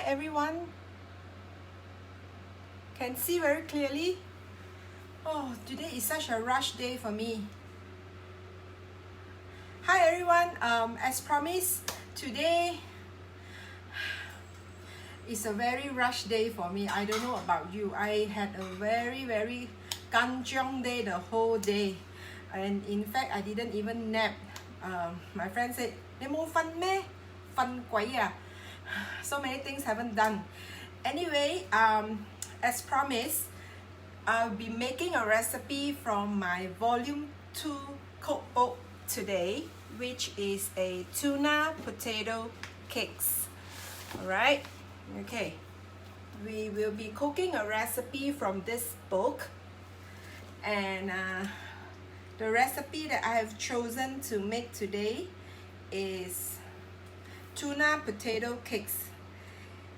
everyone. Can see very clearly. Oh, today is such a rush day for me. Hi everyone. As promised, today is a very rush day for me. I don't know about you. I had a very kanjiong day the whole day, and in fact I didn't even nap. My friend said, "你冇瞓咩？瞓鬼啊!" So many things haven't done. Anyway, as promised, I'll be making a recipe from my volume 2 cookbook today, which is a tuna potato cakes. Alright, okay. We will be cooking a recipe from this book, and the recipe that I have chosen to make today is tuna potato cakes.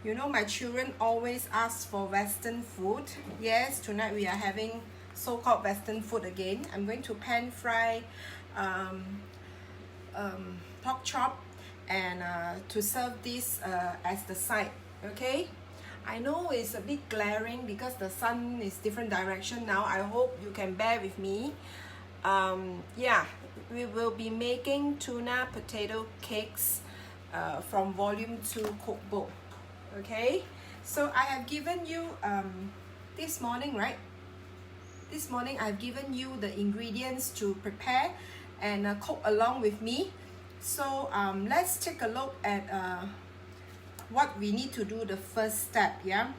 You know, my children always ask for Western food. Yes, tonight we are having so-called Western food again. I'm going to pan fry pork chop and to serve this as the side. Okay, I know it's a bit glaring because the sun is different direction now. I hope you can bear with me. Yeah, we will be making tuna potato cakes from volume 2 cookbook. Okay, so I have given you this morning, right? This morning I've given you the ingredients to prepare and cook along with me. So let's take a look at what we need to do the first step. Yeah,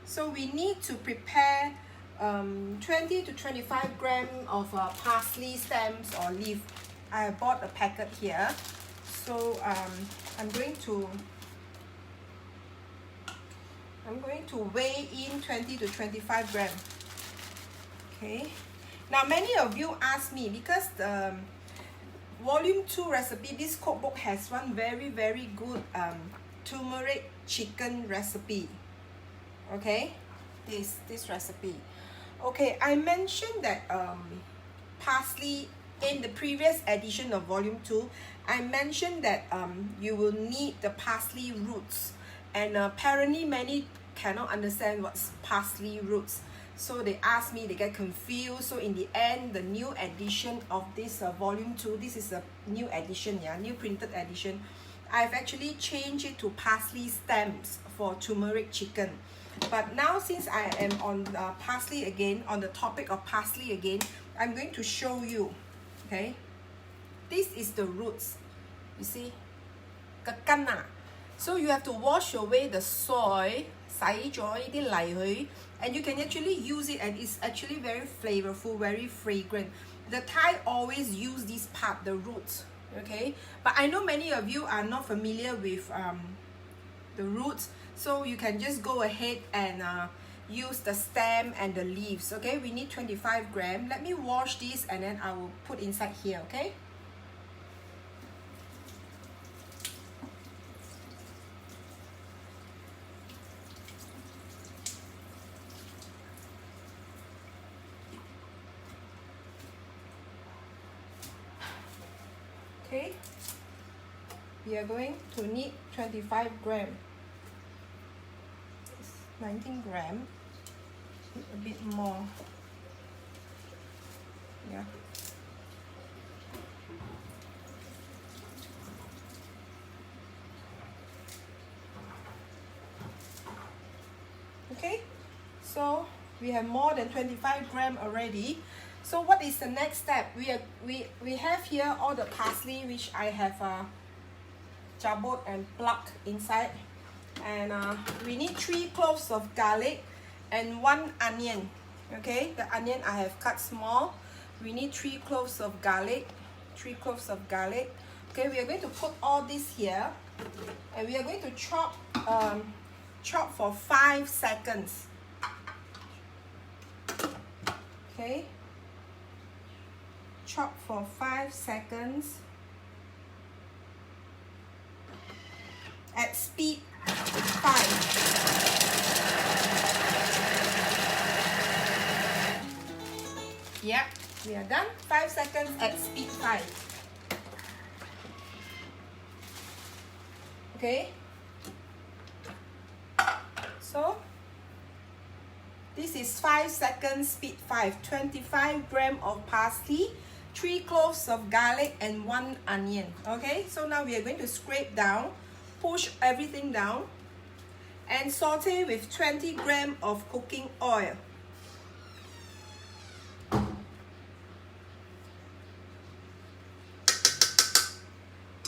so we need to prepare 20 to 25 grams of parsley stems or leaf. I bought a packet here. So I'm going to weigh in 20 to 25 grams. Okay, now many of you ask me, because the volume 2 recipe, this cookbook has one very good turmeric chicken recipe. Okay, this recipe. Okay, I mentioned that parsley in the previous edition of volume 2. I mentioned that you will need the parsley roots, and apparently many cannot understand what's parsley roots, so they ask me, they get confused. So in the end, the new edition of this volume 2, this is a new edition, yeah, new printed edition, I've actually changed it to parsley stems for turmeric chicken. But now, since I am on parsley again, on the topic of parsley again, I'm going to show you. Okay, this is the roots, you see, the根啊. So you have to wash away the soil, 洗咗呢啲泥佢, and you can actually use it, and it's actually very flavorful, very fragrant. The Thai always use this part, the roots. Okay, but I know many of you are not familiar with the roots, so you can just go ahead and use the stem and the leaves. Okay, we need 25 grams. Let me wash this and then I will put inside here. Okay, okay, we are going to need 25 grams. 19 grams, a bit more. Yeah. Okay, so we have more than 25 grams already. So what is the next step? We have here all the parsley, which I have jabot and plucked inside. And we need 3 cloves of garlic and 1 onion. Okay, the onion I have cut small. We need 3 cloves of garlic. 3 cloves of garlic. Okay, we are going to put all this here, and we are going to chop for 5 seconds. Okay, chop for 5 seconds at speed 5. Yep, we are done. 5 seconds at speed 5. Okay. So this is 5 seconds speed 5, 25 grams of parsley, 3 cloves of garlic, and 1 onion. Okay, so now we are going to scrape down, push everything down, and saute with 20 grams of cooking oil.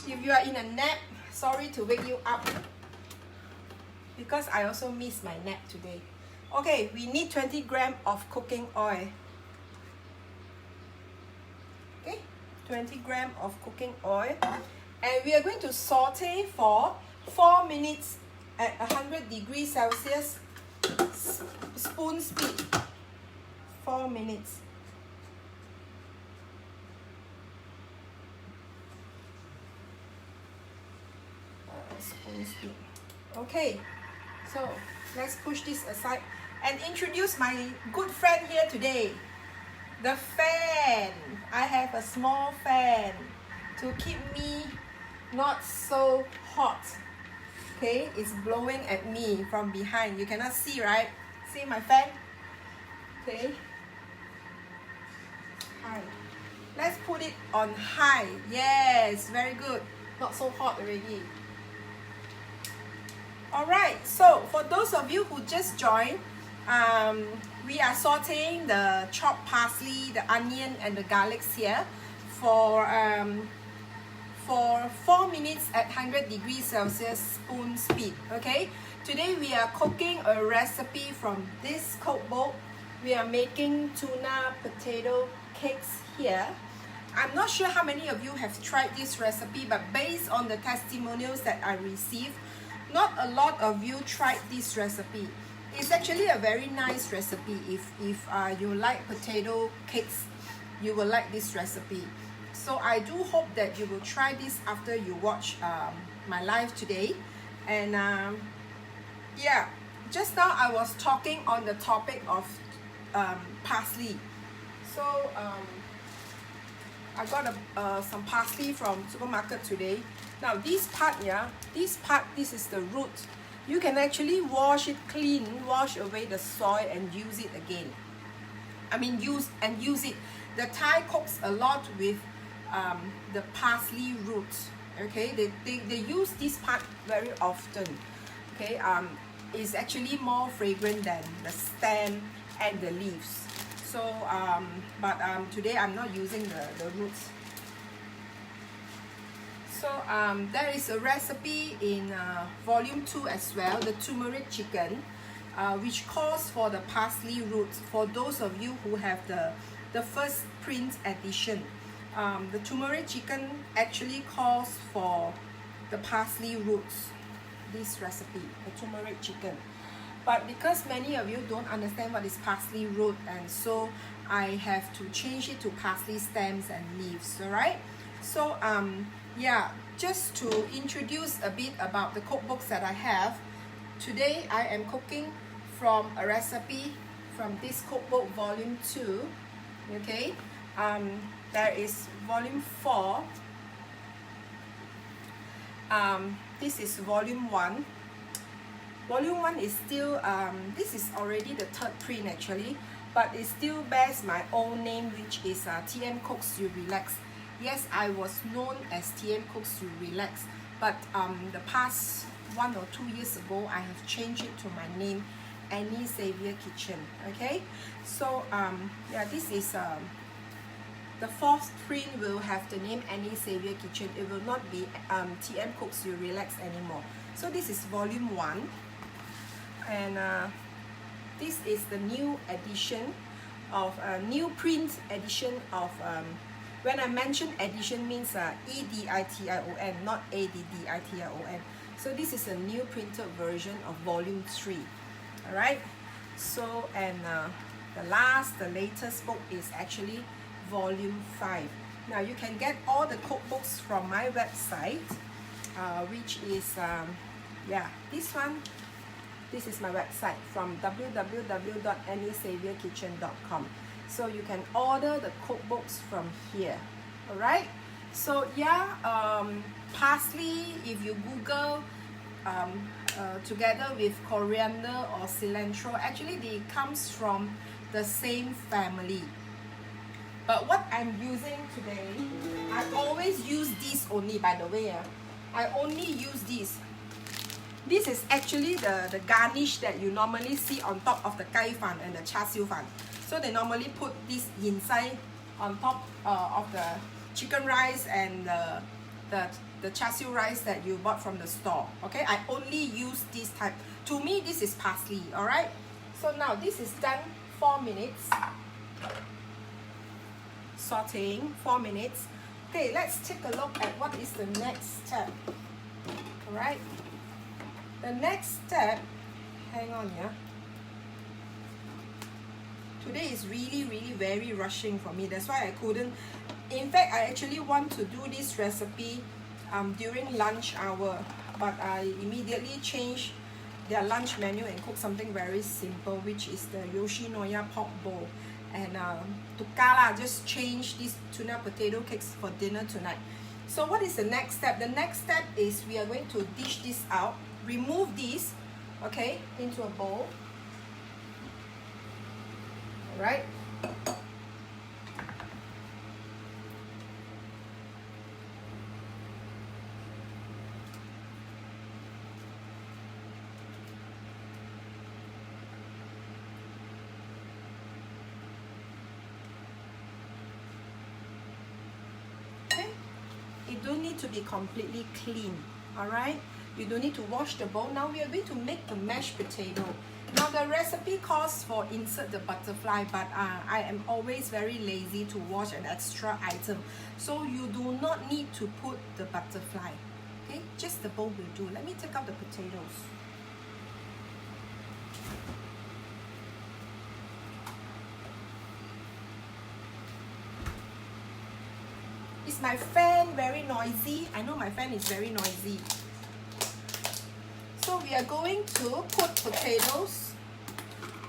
If you are in a nap, sorry to wake you up, because I also missed my nap today. Okay, we need 20 grams of cooking oil. Okay, 20 grams of cooking oil. And we are going to saute for 4 minutes at 100 degrees Celsius, spoon speed. 4 minutes. Spoon speed. Okay, so let's push this aside and introduce my good friend here today, the fan. I have a small fan to keep me not so hot. Okay, it's blowing at me from behind. You cannot see, right? See my fan? Okay. High. Let's put it on high. Yes, very good. Not so hot already. Alright, so for those of you who just joined, we are sauteing the chopped parsley, the onion, and the garlics here for 4 minutes at 100 degrees Celsius, spoon speed. Okay, today we are cooking a recipe from this cookbook. We are making tuna potato cakes here. I'm not sure how many of you have tried this recipe, but based on the testimonials that I received, not a lot of you tried this recipe. It's actually a very nice recipe. If you like potato cakes, you will like this recipe. So I do hope that you will try this after you watch my live today. And yeah, just now I was talking on the topic of parsley. So I got some parsley from supermarket today. Now this part, this is the root. You can actually wash it clean, wash away the soil and use it again. I mean use it. The Thai cooks a lot with the parsley roots. Okay, they use this part very often. Okay, it's actually more fragrant than the stem and the leaves. So but today I'm not using the roots. So there is a recipe in volume 2 as well, the turmeric chicken, which calls for the parsley roots. For those of you who have the first print edition, the turmeric chicken actually calls for the parsley roots. This recipe, the turmeric chicken. But because many of you don't understand what is parsley root, and so I have to change it to parsley stems and leaves. All right. So yeah, just to introduce a bit about the cookbooks that I have. Today I am cooking from a recipe from this cookbook, volume 2. Okay, there is volume 4. This is volume 1. Volume 1 is still, this is already the 3rd print actually, but it still bears my own name, which is TM Cooks You Relax. Yes, I was known as TM Cooks You Relax, but the past 1 or 2 years ago, I have changed it to my name, Annie Xavier Kitchen. Okay, so yeah, this is the 4th print will have the name Annie Xavier Kitchen. It will not be TM Cooks You Relax anymore. So this is volume 1, and this is the new edition of new print edition of when I mention edition means E-D-I-T-I-O-N, not A-D-D-I-T-I-O-N. So this is a new printed version of volume 3. All right. So and the latest book is actually volume 5. Now you can get all the cookbooks from my website, which is yeah, this one. This is my website from www.anniexavierkitchen.com. So you can order the cookbooks from here. All right. So yeah, parsley. If you Google together with coriander or cilantro. Actually, they comes from the same family. But what I'm using today, I always use this only, by the way. I only use this. This is actually the garnish that you normally see on top of the gai fan and the char siu fan. So they normally put this inside on top of the chicken rice and the char siu rice that you bought from the store. Okay, I only use this type. To me, this is parsley. All right. So now this is done 4 minutes. Sauteing 4 minutes. Okay, let's take a look at what is the next step. All right. The next step. Hang on, yeah. Today is really very rushing for me. That's why I couldn't. In fact, I actually want to do this recipe during lunch hour, but I immediately changed their lunch menu and cook something very simple, which is the Yoshinoya pork bowl. And Tukala just change these tuna potato cakes for dinner tonight. So what is the next step? The next step is we are going to dish this out, remove this, okay, into a bowl. All right. It don't need to be completely clean. All right, you don't need to wash the bowl. Now we are going to make the mashed potato. Now the recipe calls for insert the butterfly, but I am always very lazy to wash an extra item, so you do not need to put the butterfly. Okay, just the bowl will do. Let me take out the potatoes. Is my fan very noisy? I know my fan is very noisy. So we are going to put potatoes,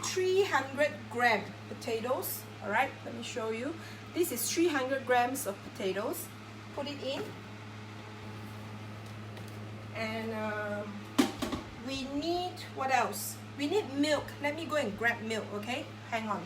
300 gram potatoes. All right, let me show you. This is 300 grams of potatoes. Put it in. And we need, what else? We need milk. Let me go and grab milk, okay? Hang on.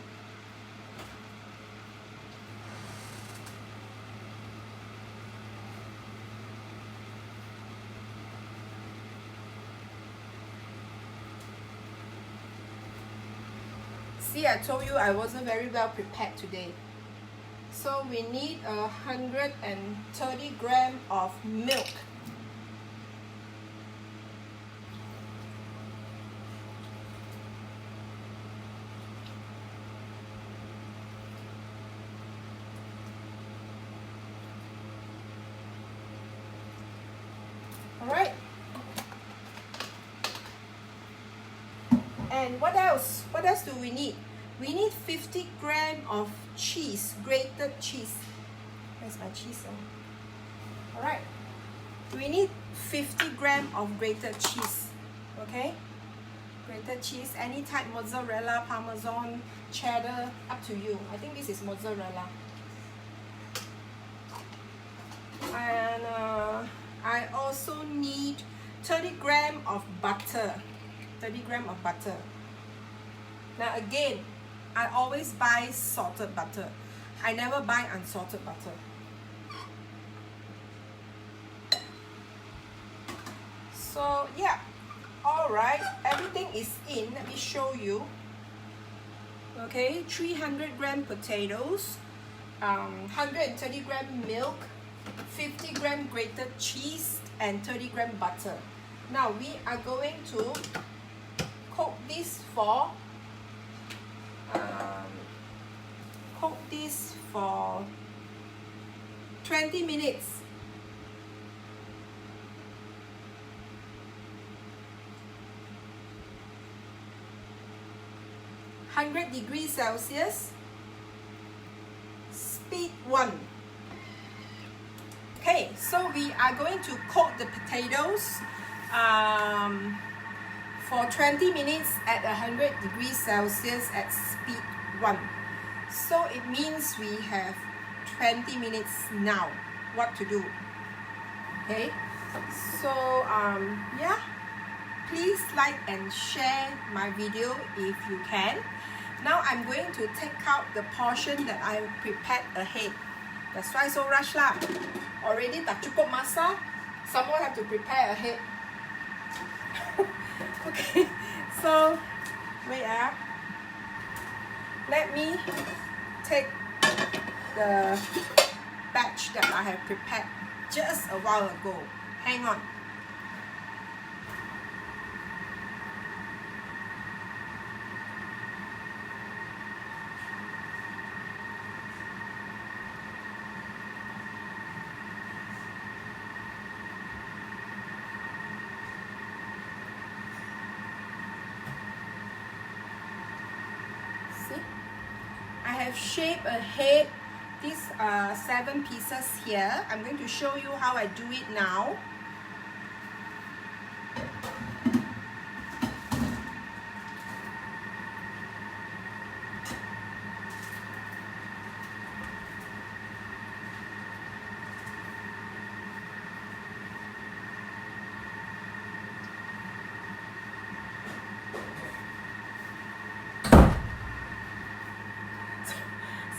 See, I told you I wasn't very well prepared today. So we need 130 gram of milk. All right. And what else? What else do we need? We need 50 gram of cheese, grated cheese. Where's my cheese? All right. We need 50 gram of grated cheese. Okay? Grated cheese, any type, mozzarella, parmesan, cheddar, up to you. I think this is mozzarella. And I also need 30 gram of butter. 30 gram of butter. Now again, I always buy salted butter. I never buy unsalted butter. So yeah, all right, everything is in. Let me show you. Okay, 300 gram potatoes, 130 gram milk, 50 gram grated cheese, and 30 gram butter. Now we are going to cook this for 20 minutes. (100°C), speed 1. Okay, so we are going to cook the potatoes for 20 minutes at 100°C at speed 1. So it means we have 20 minutes now. What to do? Okay, so yeah, please like and share my video if you can. Now I'm going to take out the portion that I prepared ahead. That's why so rush lah. Already tak cukup masa, someone have to prepare ahead. Okay, so wait let me take the batch that I have prepared just a while ago. Hang on. I have shaped ahead these 7 pieces here. I'm going to show you how I do it now.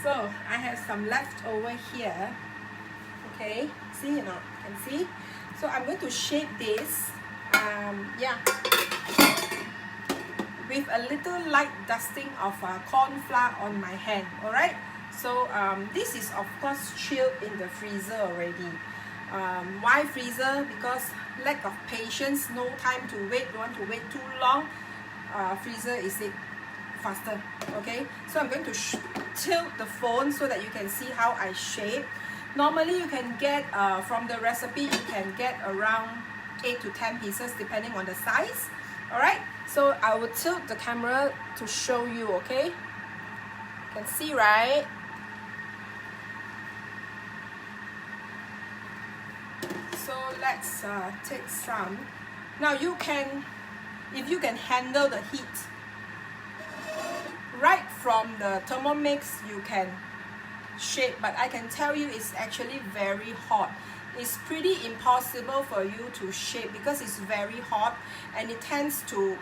So I have some left over here. Okay, see, you know, can see. So I'm going to shape this, yeah, with a little light dusting of corn flour on my hand. All right. So this is of course chilled in the freezer already. Why freezer? Because lack of patience, no time to wait. Don't want to wait too long. Freezer is it faster. Okay, so I'm going to tilt the phone so that you can see how I shape. Normally you can get from the recipe, you can get around 8 to 10 pieces depending on the size. All right, so I will tilt the camera to show you. Okay, you can see, right? So let's take some. Now you can, if you can handle the heat, right from the Thermomix you can shape, but I can tell you it's actually very hot. It's pretty impossible for you to shape because it's very hot and it tends to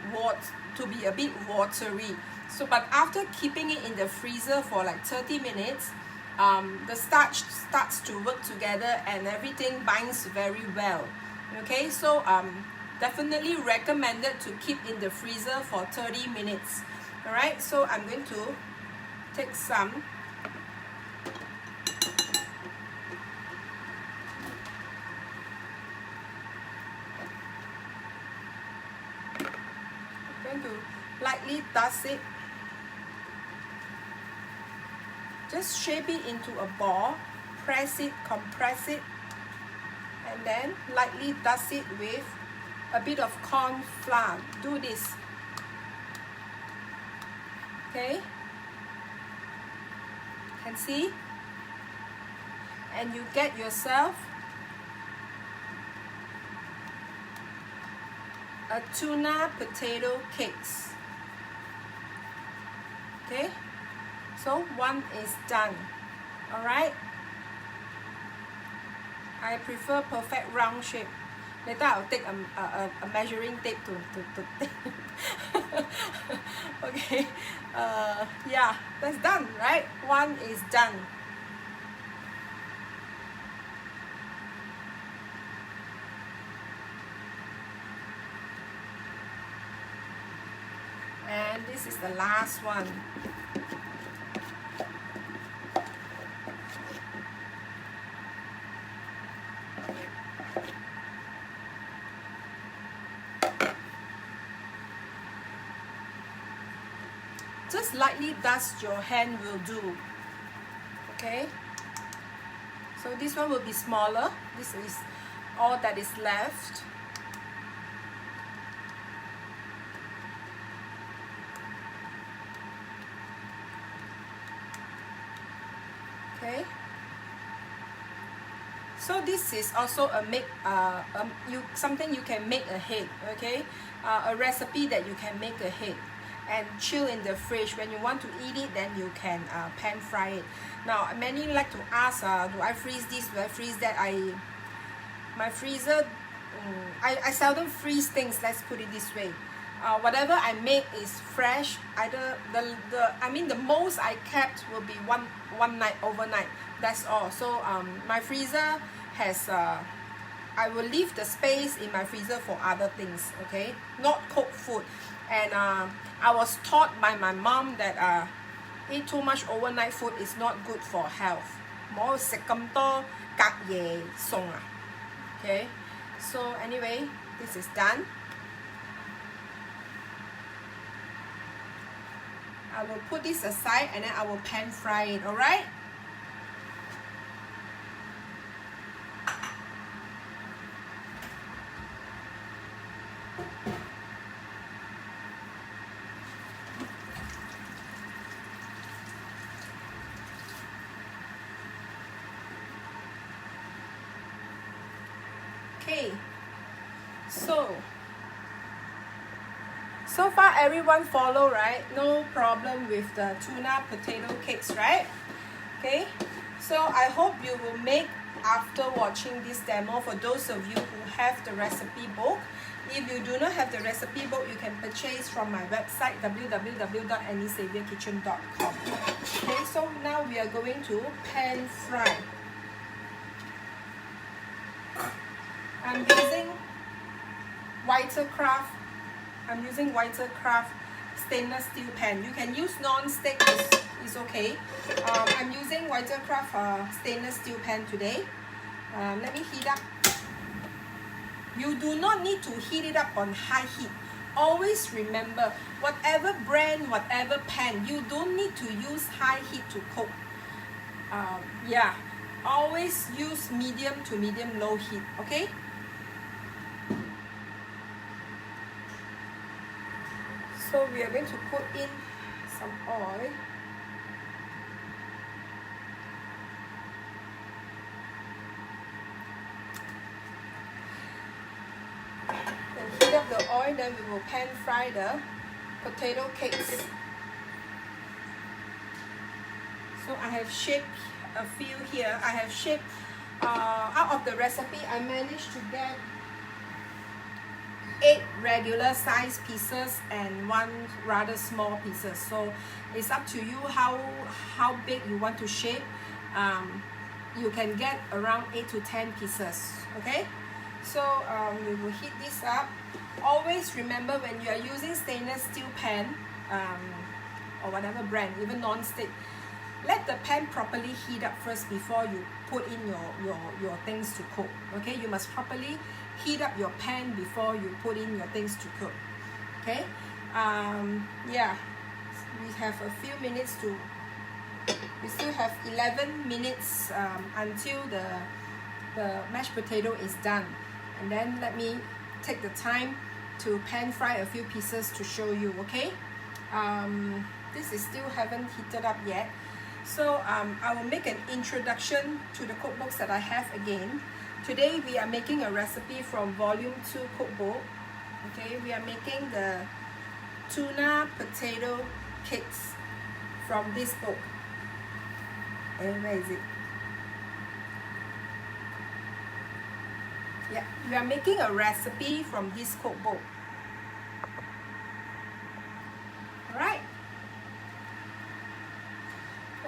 be a bit watery. So but after keeping it in the freezer for like 30 minutes, the starch starts to work together and everything binds very well. Okay, so definitely recommended to keep in the freezer for 30 minutes. All right, so I'm going to take some. I'm going to lightly dust it. Just shape it into a ball, press it, compress it, and then lightly dust it with a bit of corn flour. Do this. Okay, can see, and you get yourself a tuna potato cakes. Okay, so one is done. All right, I prefer perfect round shape. Later I'll take a measuring tape to take. Okay, yeah, that's done, right? One is done. And this is the last one. Just lightly dust your hand will do. Okay, so this one will be smaller. This is all that is left. Okay, so this is also a something you can make ahead. Okay, a recipe that you can make ahead and chill in the fridge. When you want to eat it, then you can pan fry it. Now many like to ask, do I freeze this, do I freeze that? My freezer I seldom freeze things, let's put it this way. Whatever I make is fresh. Either the most I kept will be one night, overnight. That's all. So my freezer has I will leave the space in my freezer for other things, okay? Not cooked food. And I was taught by my mom that eat too much overnight food is not good for health. 唔好食咁多隔夜餸啊. Okay? So anyway, this is done. I will put this aside and then I will pan fry it, alright? Okay, so far everyone follow, right? No problem with the tuna potato cakes, right? Okay, so I hope you will make after watching this demo. For those of you who have the recipe book, if you do not have the recipe book, you can purchase from my website www.anniesaviorkitchen.com. Okay, so now we are going to pan fry. I'm using Whiter Craft stainless steel pan. You can use non-stick, is okay. I'm using Whiter Craft stainless steel pan today. Let me heat up. You do not need to heat it up on high heat. Always remember, whatever brand, whatever pan, you don't need to use high heat to cook. Yeah, always use medium to medium low heat, okay? So we are going to put in some oil. Then heat up the oil, then we will pan fry the potato cakes. So I have shaped a few here. I have shaped, out of the recipe, I managed to get 8 regular size pieces and 1 rather small pieces. So it's up to you how big you want to shape. You can get around 8 to 10 pieces, okay? So we will heat this up. Always remember, when you are using stainless steel pan or whatever brand, even non-stick, let the pan properly heat up first before you put in your things to cook, okay? You must properly heat up your pan before you put in your things to cook, okay? Yeah, we have a few minutes we still have 11 minutes until the mashed potato is done. And then let me take the time to pan fry a few pieces to show you, okay? This is still haven't heated up yet. So I will make an introduction to the cookbooks that I have again. Today we are making a recipe from Volume 2 cookbook. Okay, we are making the tuna potato cakes from this book. And where is it? Yeah, we are making a recipe from this cookbook. Alright.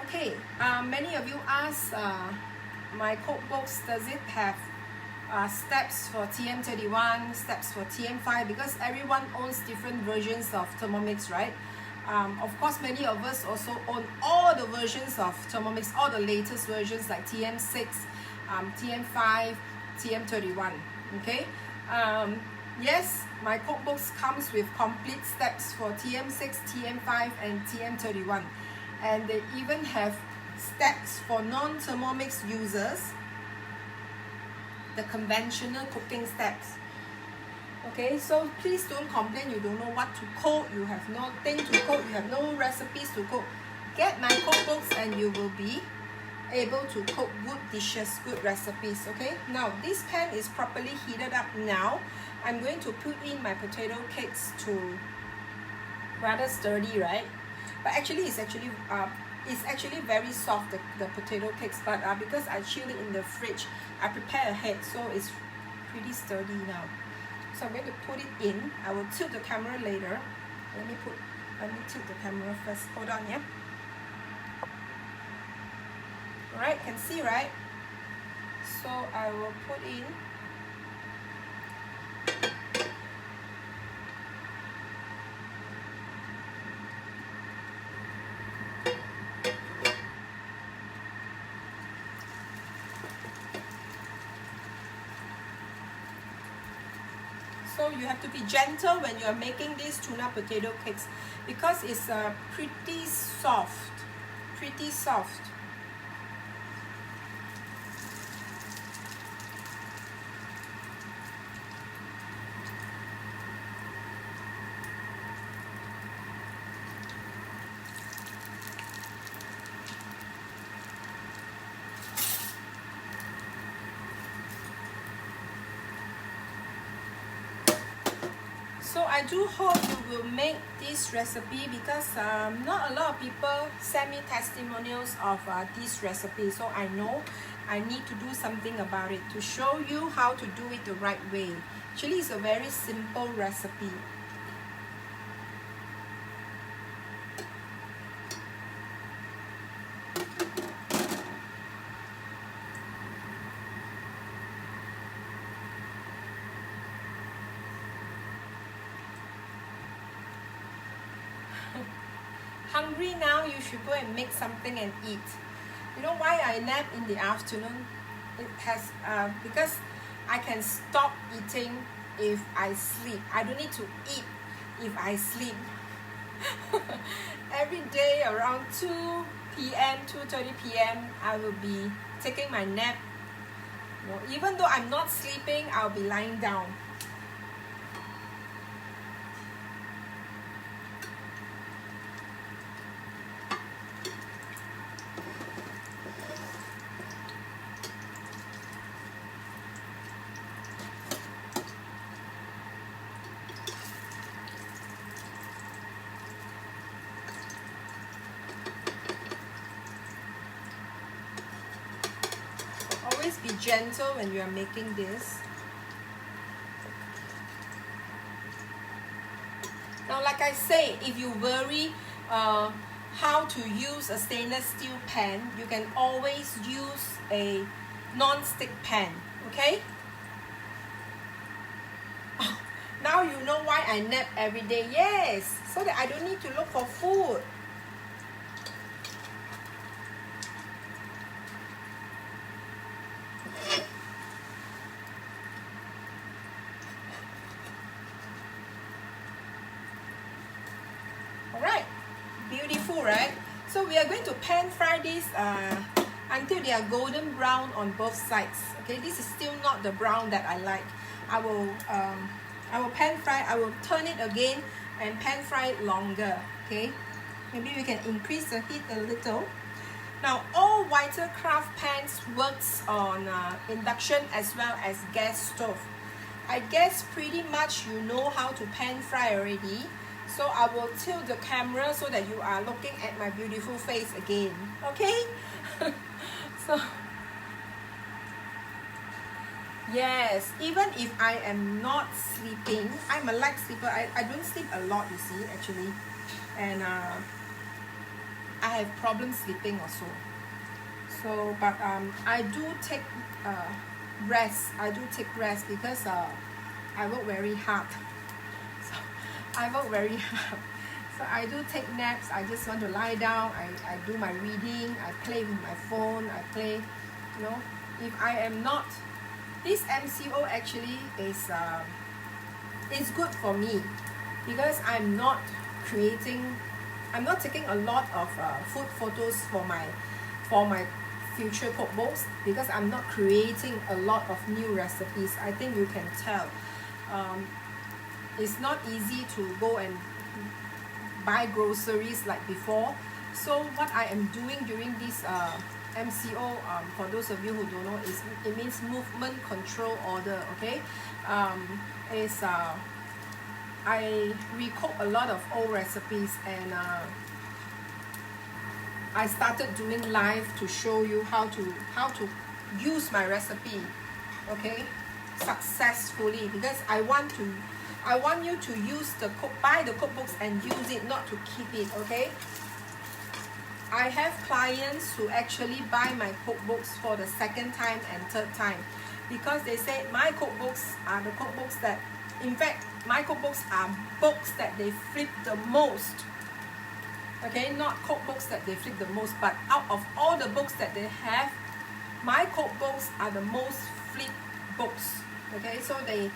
Okay, many of you ask, my cookbooks, does it have steps for TM31, steps for TM5? Because everyone owns different versions of Thermomix, right? Of course, many of us also own all the versions of Thermomix, all the latest versions like TM6, TM5, TM31, okay? Yes, my cookbooks comes with complete steps for TM6, TM5, and TM31. And they even have steps for non-Thermomix users, the conventional cooking steps. Okay, so please don't complain you don't know what to cook, you have nothing to cook, you have no recipes to cook. Get my cookbooks and you will be able to cook good dishes, good recipes, okay? Now, this pan is properly heated up now. I'm going to put in my potato cakes to rather sturdy, right? But actually, it's actually very soft, the potato cakes. But because I chilled it in the fridge, I prepare ahead, so it's pretty sturdy now. So I'm going to put it in. I will tilt the camera later. Let me tilt the camera first. Hold on, yeah. Alright, can see, right? So I will put in. So you have to be gentle when you are making these tuna potato cakes because it's pretty soft. Pretty soft. So I do hope you will make this recipe because not a lot of people send me testimonials of this recipe. So I know I need to do something about it to show you how to do it the right way. Actually, it's a very simple recipe. Hungry now, you should go and make something and eat. You know why I nap in the afternoon? It has because I can stop eating if I sleep. I don't need to eat if I sleep. Every day around 2 p.m., 2:30 p.m. I will be taking my nap. You know, even though I'm not sleeping, I'll be lying down. Always be gentle when you are making this. Now, like I say, if you worry how to use a stainless steel pan, you can always use a non-stick pan, okay? Oh, now you know why I nap every day. Yes, so that I don't need to look for food. Alright, beautiful, right? So we are going to pan fry this until they are golden brown on both sides. Okay, this is still not the brown that I like. I will pan fry. I will turn it again and pan fry it longer. Okay, maybe we can increase the heat a little. Now, all Vitakraft pans works on induction as well as gas stove. I guess pretty much you know how to pan fry already. So I will tilt the camera so that you are looking at my beautiful face again. Okay? So, yes, even if I am not sleeping, I'm a light sleeper. I don't sleep a lot, you see, actually. And I have problems sleeping also. So, but I do take rest. I do take rest because I work very hard. So I work very hard. So I do take naps. I just want to lie down. I do my reading. I play with my phone. I play, you know. If I am not, this MCO actually is it's good for me because I'm not taking a lot of food photos for my future cookbooks because I'm not creating a lot of new recipes. I think you can tell. It's not easy to go and buy groceries like before. So what I am doing during this MCO, for those of you who don't know, it means movement control order. Okay, I recook a lot of old recipes and I started doing live to show you how to use my recipe. Okay, successfully, because I want you to buy the cookbooks and use it, not to keep it, okay? I have clients who actually buy my cookbooks for the second time and third time, because they say my cookbooks are the cookbooks that, in fact, my cookbooks are books that they flip the most. Okay, not cookbooks that they flip the most, but out of all the books that they have, my cookbooks are the most flip books. Okay, so they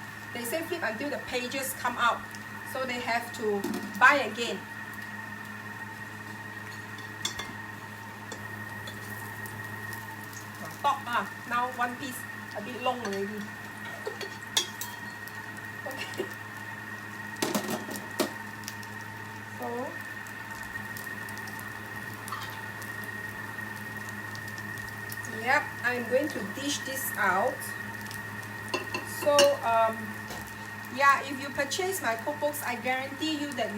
say flip until the pages come out, so they have to buy again. Top now one piece a bit long already. Okay, so yep, I'm going to dish this out. So yeah, if you purchase my cookbooks, I guarantee you that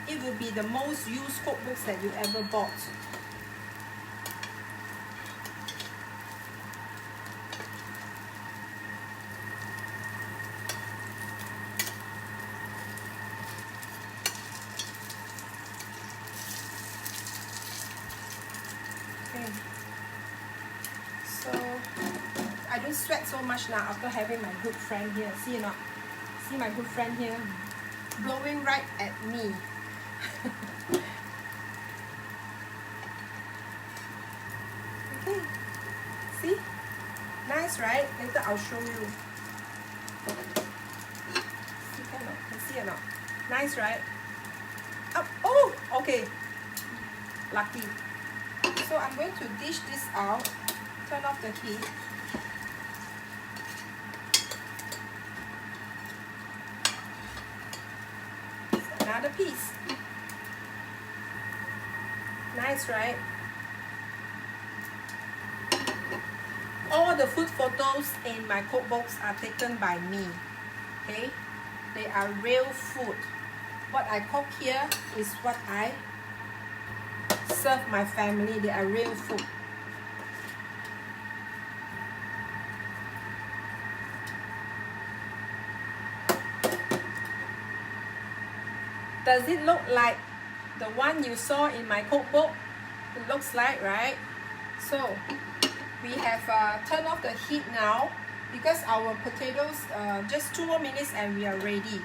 it will be the most used cookbooks that you ever bought. Okay. So I don't sweat so much now after having my good friend here. See or not? See my good friend here blowing right at me. Okay. See? Nice, right? Later I'll show you. Can see or not? Nice, right? Up. Oh, okay. Lucky. So I'm going to dish this out. Turn off the heat. Another piece. Nice, right? All the food photos in my cookbooks are taken by me. Okay? They are real food. What I cook here is what I serve my family. They are real food. Does it look like the one you saw in my cookbook? It looks like, right? So we have turned off the heat now, because our potatoes, just 2 more minutes and we are ready.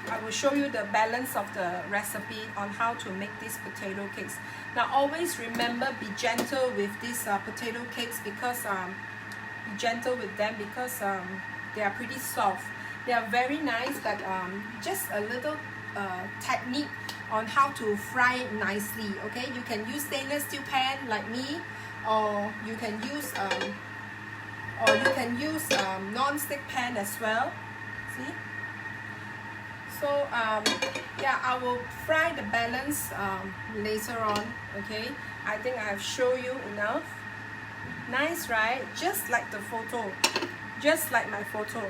I will show you the balance of the recipe on how to make these potato cakes. Now always remember, be gentle with these potato cakes, because be gentle with them, because they are pretty soft. They are very nice, but just a little technique on how to fry it nicely. Okay, you can use stainless steel pan like me, or you can use non-stick pan as well. See? So yeah, I will fry the balance later on. Okay, I think I have shown you enough. Nice, right? Just like the photo, just like my photo.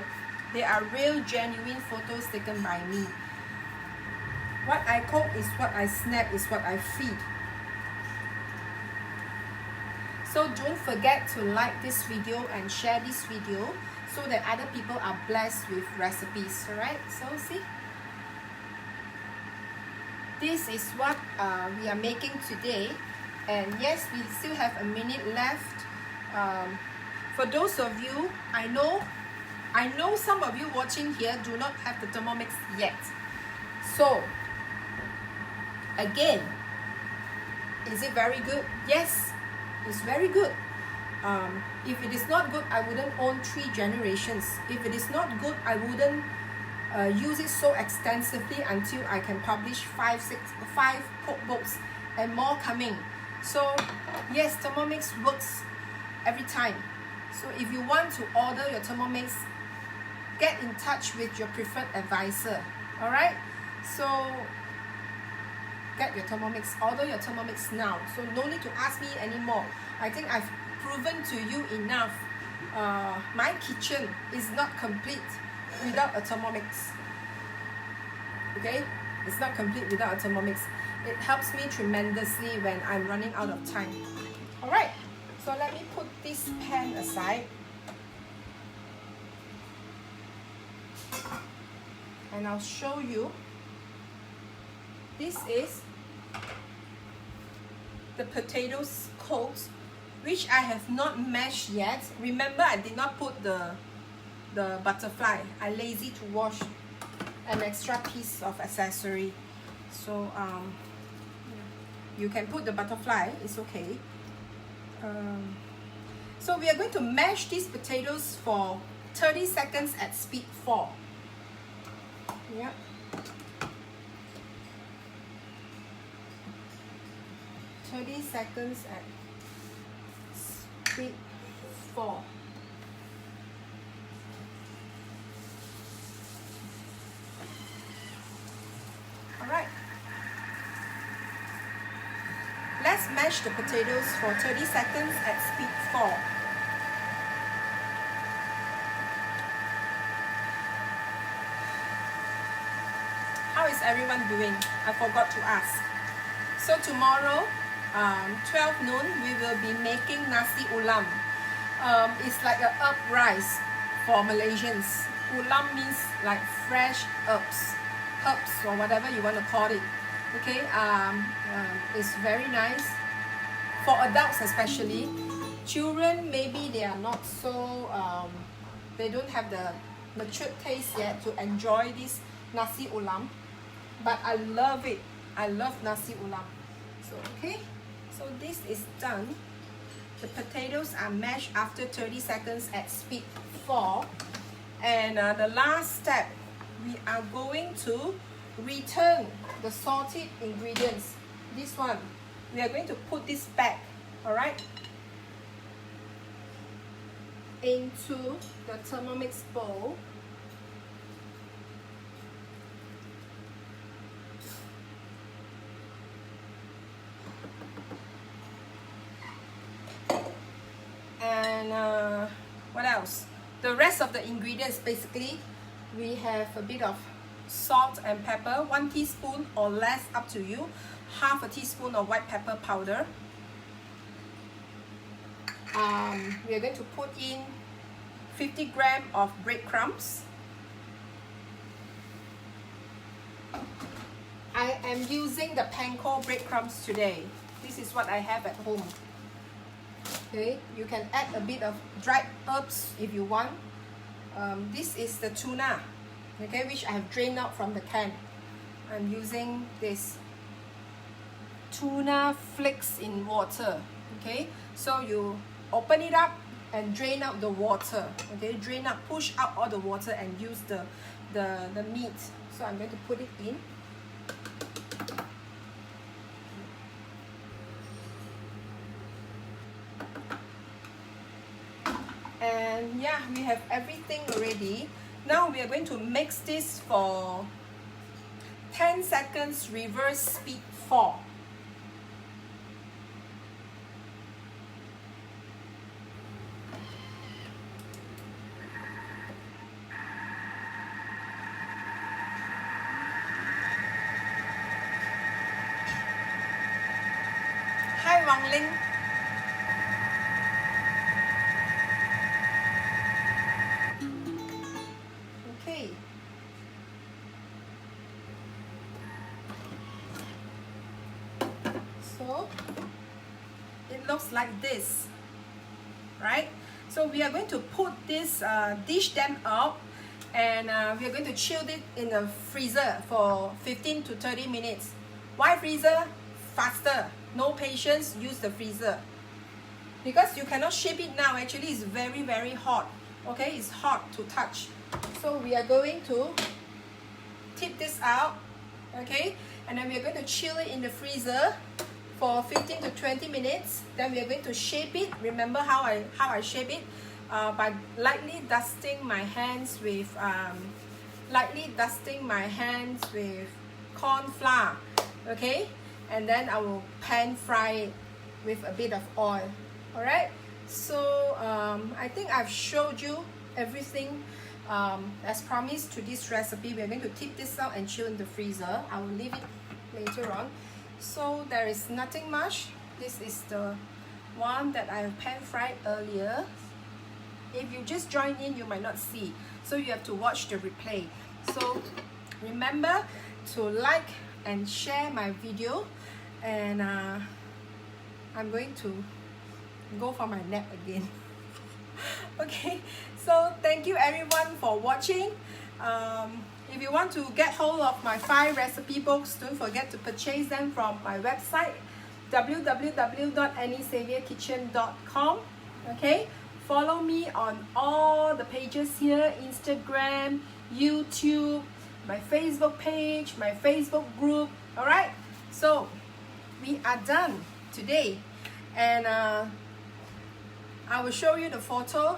They are real, genuine photos taken by me. What I cook is what I snap, is what I feed. So don't forget to like this video and share this video, so that other people are blessed with recipes. Alright, so see, this is what we are making today. And yes, we still have a minute left. For those of you, I know some of you watching here do not have the Thermomix yet. So again, is it very good? Yes, it's very good. If it is not good, I wouldn't own 3 generations. If it is not good, I wouldn't use it so extensively until I can publish 5 cookbooks and more coming. So yes, Thermomix works every time. So if you want to order your Thermomix, get in touch with your preferred advisor. Alright, so get your Thermomix, order your Thermomix now. So no need to ask me anymore. I think I've proven to you enough. My kitchen is not complete without a Thermomix. Okay, it's not complete without a Thermomix. It helps me tremendously when I'm running out of time. Alright, so let me put this pan aside. and I'll show you. This is the potatoes coat, which I have not mashed yet. Remember, I did not put the butterfly. I lazy to wash an extra piece of accessory. So you can put the butterfly, it's okay. So we are going to mash these potatoes for 30 seconds at speed 4. Yeah. Seconds at speed 4. Alright. Let's mash the potatoes for 30 seconds at speed 4. How is everyone doing? I forgot to ask. So tomorrow, 12 noon, we will be making nasi ulam. It's like a herb rice for Malaysians. Ulam means like fresh herbs or whatever you want to call it. Okay, it's very nice for adults especially. Children, maybe they are not so, they don't have the matured taste yet to enjoy this nasi ulam. But I love it. I love nasi ulam. So, okay. So this is done. The potatoes are mashed after 30 seconds at speed 4. And the last step, we are going to return the salted ingredients. This one, we are going to put this back, alright, into the Thermomix bowl. And what else? The rest of the ingredients, basically, we have a bit of salt and pepper, 1 teaspoon or less, up to you, half a teaspoon of white pepper powder. We are going to put in 50 grams of breadcrumbs. I am using the panko breadcrumbs today. This is what I have at home. Okay, you can add a bit of dried herbs if you want. This is the tuna, okay, which I have drained out from the can. I'm using this tuna flakes in water. Okay, so you open it up and drain out the water. Okay, drain out, push out all the water and use the meat. So I'm going to put it in. And yeah, we have everything already. Now we are going to mix this for 10 seconds, reverse speed 4. Hi Wang Ling. Okay. So it looks like this, right? So we are going to put this, dish them out, and we are going to chill it in the freezer for 15 to 30 minutes. Why freezer? Faster. No patience, use the freezer. Because you cannot shape it now, actually it's very, very hot. Okay, it's hot to touch. So we are going to tip this out, okay? And then we are going to chill it in the freezer for 15 to 20 minutes. Then we are going to shape it. Remember how I shape it? By lightly dusting my hands with corn flour, okay? And then I will pan fry it with a bit of oil. All right. So I think I've showed you everything as promised to this recipe. We're going to tip this out and chill in the freezer. I will leave it later on. So there is nothing much. This is the one that I pan fried earlier. If you just join in, you might not see. So you have to watch the replay. So Remember to like and share my video, and I'm going to go for my nap again. Okay, so thank you everyone for watching. If you want to get hold of my 5 recipe books, don't forget to purchase them from my website www.anniesaviorkitchen.com. Okay, follow me on all the pages here: Instagram, YouTube, my Facebook page, my Facebook group. All right, so we are done today, and I will show you the photo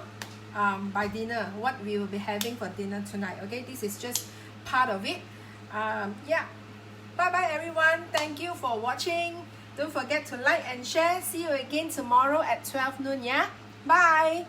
by dinner, what we will be having for dinner tonight. Okay, this is just part of it. Yeah, bye bye everyone. Thank you for watching. Don't forget to like and share. See you again tomorrow at 12 noon. Yeah, bye.